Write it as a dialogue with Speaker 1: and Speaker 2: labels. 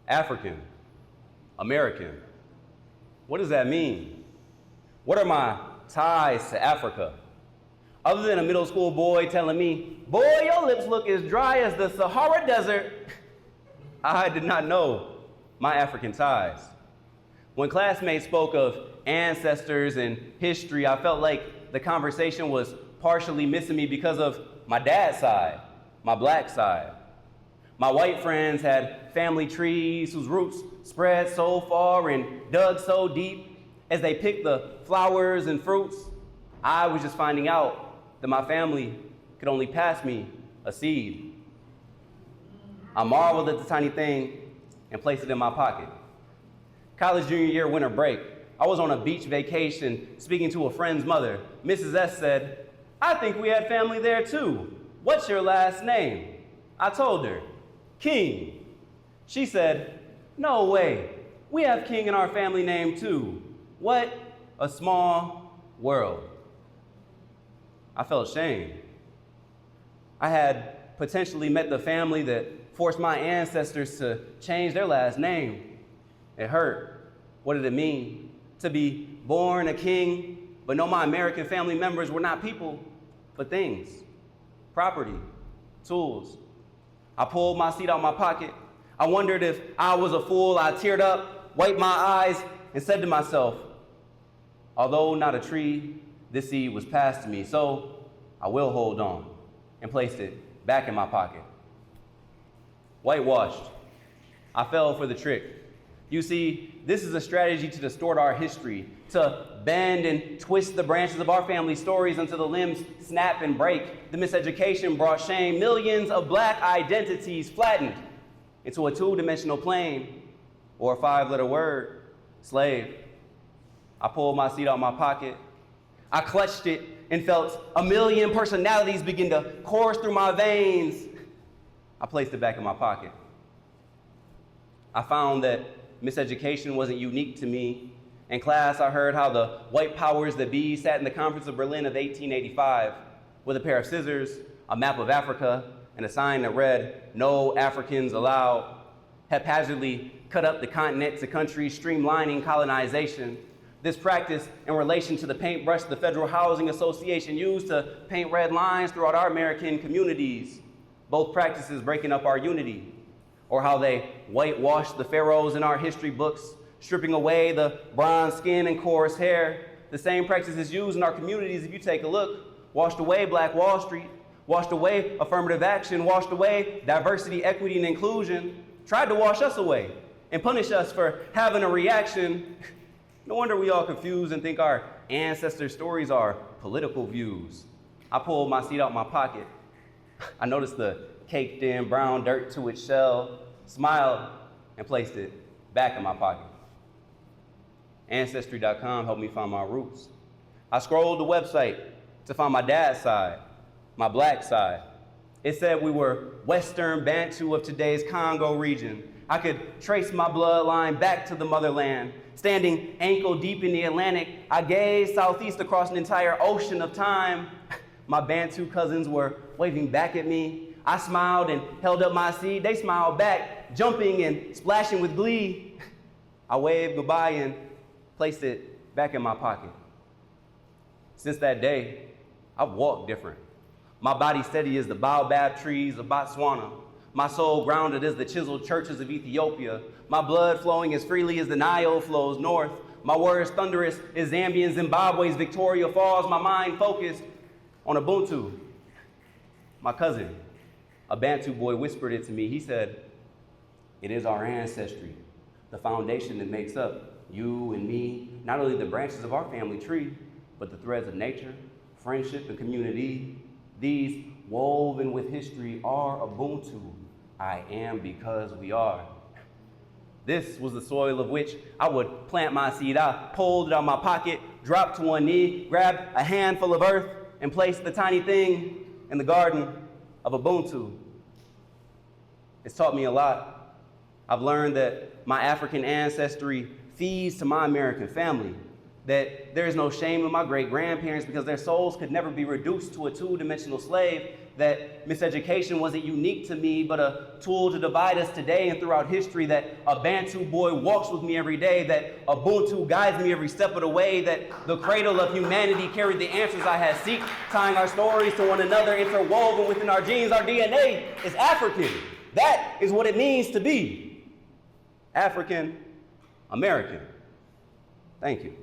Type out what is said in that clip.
Speaker 1: African, American. What does that mean? What are my ties to Africa? Other than a middle school boy telling me, boy, your lips look as dry as the Sahara Desert, I did not know my African ties. When classmates spoke of ancestors and history, I felt like the conversation was partially missing me because of my dad's side, my black side. My white friends had family trees whose roots spread so far and dug so deep as they picked the flowers and fruits. I was just finding out that my family could only pass me a seed. I marveled at the tiny thing and placed it in my pocket. College junior year winter break, I was on a beach vacation speaking to a friend's mother. Mrs. S said, I think we had family there too. What's your last name? I told her, King. She said, no way. We have King in our family name too. What a small world. I felt shame. I had potentially met the family that forced my ancestors to change their last name. It hurt. What did it mean? To be born a king, but know my American family members were not people, but things, property, tools. I pulled my seed out of my pocket. I wondered if I was a fool. I teared up, wiped my eyes, and said to myself, although not a tree, this seed was passed to me, so I will hold on, and placed it back in my pocket. Whitewashed. I fell for the trick. You see, this is a strategy to distort our history, to bend and twist the branches of our family stories until the limbs snap and break. The miseducation brought shame. Millions of black identities flattened into a two-dimensional plane or a five-letter word, slave. I pulled my seed out of my pocket. I clutched it and felt a million personalities begin to course through my veins. I placed it back in my pocket. I found that miseducation wasn't unique to me. In class, I heard how the white powers that be sat in the Conference of Berlin of 1885 with a pair of scissors, a map of Africa, and a sign that read, "No Africans allowed," haphazardly cut up the continent to countries, streamlining colonization. This practice in relation to the paintbrush the Federal Housing Association used to paint red lines throughout our American communities, both practices breaking up our unity, or how they whitewashed the pharaohs in our history books, stripping away the bronze skin and coarse hair. The same practice is used in our communities if you take a look. Washed away Black Wall Street, washed away affirmative action, washed away diversity, equity, and inclusion, tried to wash us away and punish us for having a reaction. No wonder we all confused and think our ancestor stories are political views. I pulled my seed out my pocket. I noticed the caked in brown dirt to its shell, smiled, and placed it back in my pocket. Ancestry.com helped me find my roots. I scrolled the website to find my dad's side, my black side. It said we were Western Bantu of today's Congo region. I could trace my bloodline back to the motherland. Standing ankle deep in the Atlantic, I gazed southeast across an entire ocean of time. My Bantu cousins were waving back at me. I smiled and held up my seed. They smiled back, jumping and splashing with glee. I waved goodbye and placed it back in my pocket. Since that day, I've walked different. My body steady as the baobab trees of Botswana. My soul grounded as the chiseled churches of Ethiopia. My blood flowing as freely as the Nile flows north. My words thunderous as Zambia and Zimbabwe's Victoria Falls. My mind focused on Ubuntu. My cousin, a Bantu boy, whispered it to me. He said, it is our ancestry, the foundation that makes up you and me, not only the branches of our family tree, but the threads of nature, friendship, and community. These, woven with history, are Ubuntu. I am because we are. This was the soil of which I would plant my seed. I pulled it out of my pocket, dropped to one knee, grabbed a handful of earth, and placed the tiny thing in the Garden of Ubuntu. It's taught me a lot. I've learned that my African ancestry feeds to my American family, that there is no shame in my great-grandparents because their souls could never be reduced to a two-dimensional slave. that miseducation wasn't unique to me, but a tool to divide us today and throughout history, that a Bantu boy walks with me every day, that Ubuntu guides me every step of the way, that the cradle of humanity carried the answers I had seek, tying our stories to one another, interwoven within our genes. Our DNA is African. That is what it means to be African American. Thank you.